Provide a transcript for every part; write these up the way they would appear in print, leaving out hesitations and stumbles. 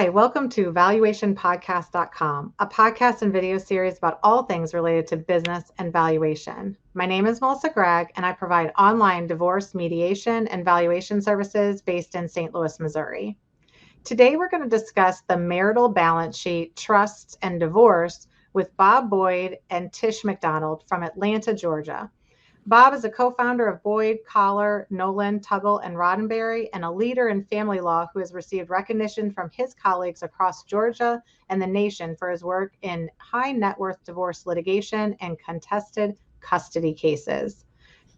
Hi, welcome to valuationpodcast.com, a podcast and video series about all things related to business and valuation. My name is Melissa Gragg, and I provide online divorce mediation and valuation services based in St. Louis, Missouri. Today, we're going to discuss the marital balance sheet, trusts, and divorce with Bob Boyd and Tish McDonald from Atlanta, Georgia. Bob is a co-founder of Boyd, Collar, Nolen, Tuggle, and Roddenbery, and a leader in family law who has received recognition from his colleagues across Georgia and the nation for his work in high net worth divorce litigation and contested custody cases.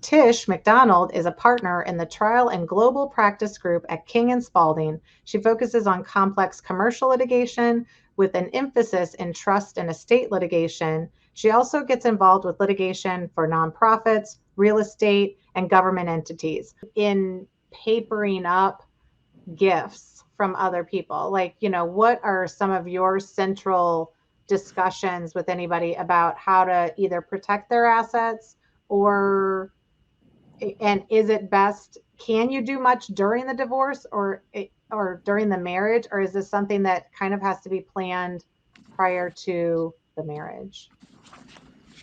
Tish McDonald is a partner in the trial and global practice group at King Spalding. She focuses on complex commercial litigation with an emphasis in trust and estate litigation. She also gets involved with litigation for nonprofits, real estate, and government entities in papering up gifts from other people. Like, what are some of your central discussions with anybody about how to either protect their assets and is it best, can you do much during the divorce or during the marriage, or is this something that kind of has to be planned prior to the marriage?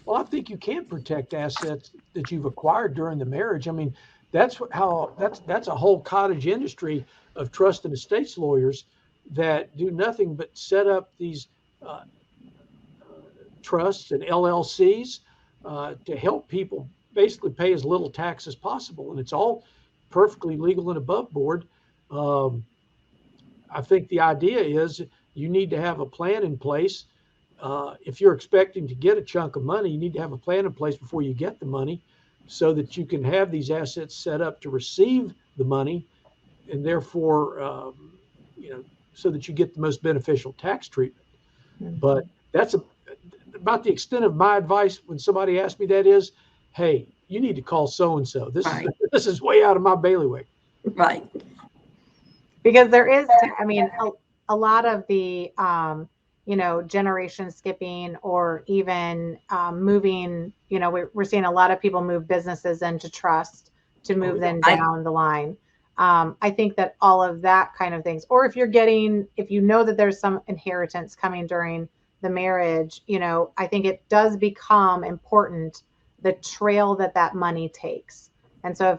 Well, I think you can protect assets that you've acquired during the marriage. I mean, that's a whole cottage industry of trust and estates lawyers that do nothing but set up these trusts and LLCs to help people basically pay as little tax as possible, and it's all perfectly legal and above board. I think the idea is you need to have a plan in place. If you're expecting to get a chunk of money, you need to have a plan in place before you get the money so that you can have these assets set up to receive the money, and therefore, so that you get the most beneficial tax treatment. Mm-hmm. But that's about the extent of my advice when somebody asks me that is, hey, you need to call so-and-so. This is way out of my bailiwick. Right. Because there is, a lot of the, generation skipping or even moving, we're seeing a lot of people move businesses into trust to move them down the line. I think that all of that kind of things, or if you know that there's some inheritance coming during the marriage, I think it does become important, the trail that money takes. And so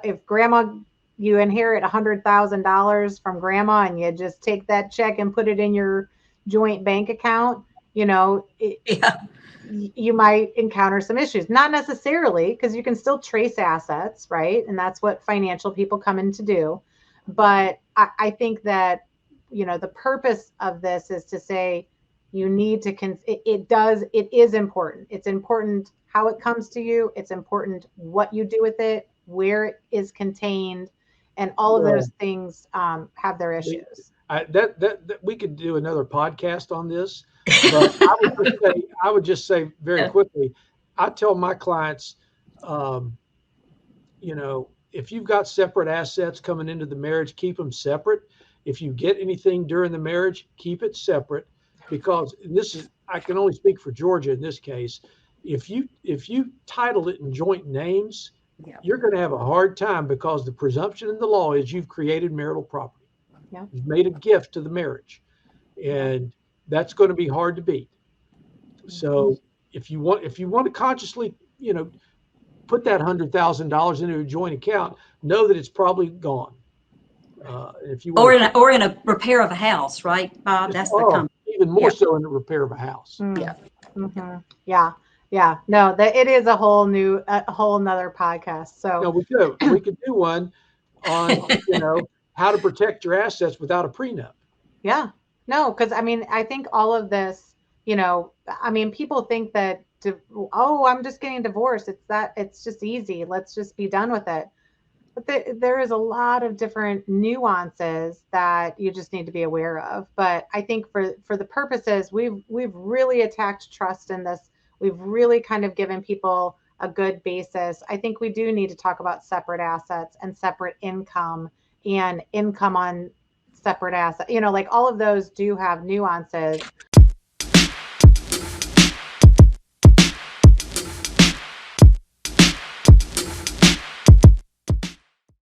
if grandma, you inherit $100,000 from grandma and you just take that check and put it in your joint bank account, you might encounter some issues. Not necessarily, because you can still trace assets, right? And that's what financial people come in to do. But I think that, the purpose of this is to say you need to, it is important. It's important how it comes to you. It's important what you do with it, where it is contained, and all of those things have their issues. That we could do another podcast on this, but I would just say very quickly, I tell my clients, if you've got separate assets coming into the marriage, keep them separate. If you get anything during the marriage, keep it separate, because I can only speak for Georgia in this case. If you title it in joint names, you're going to have a hard time, because the presumption in the law is you've created marital property. Yeah. You've made a gift to the marriage, and that's going to be hard to beat. So if you want to consciously, put that $100,000 into a joint account, know that it's probably gone. If you or in a repair of a house, right, Bob? That's even more so in the repair of a house. Mm. Yeah. Mm-hmm. Yeah. No, it is a whole nother podcast. So no, we could do one on how to protect your assets without a prenup. Yeah. No, because I think all of this, people think that I'm just getting divorced. It's just easy. Let's just be done with it. But there is a lot of different nuances that you just need to be aware of. But I think for the purposes, we've really attacked trust in this. We've really kind of given people a good basis. I think we do need to talk about separate assets and separate income and income on separate assets. Like all of those do have nuances.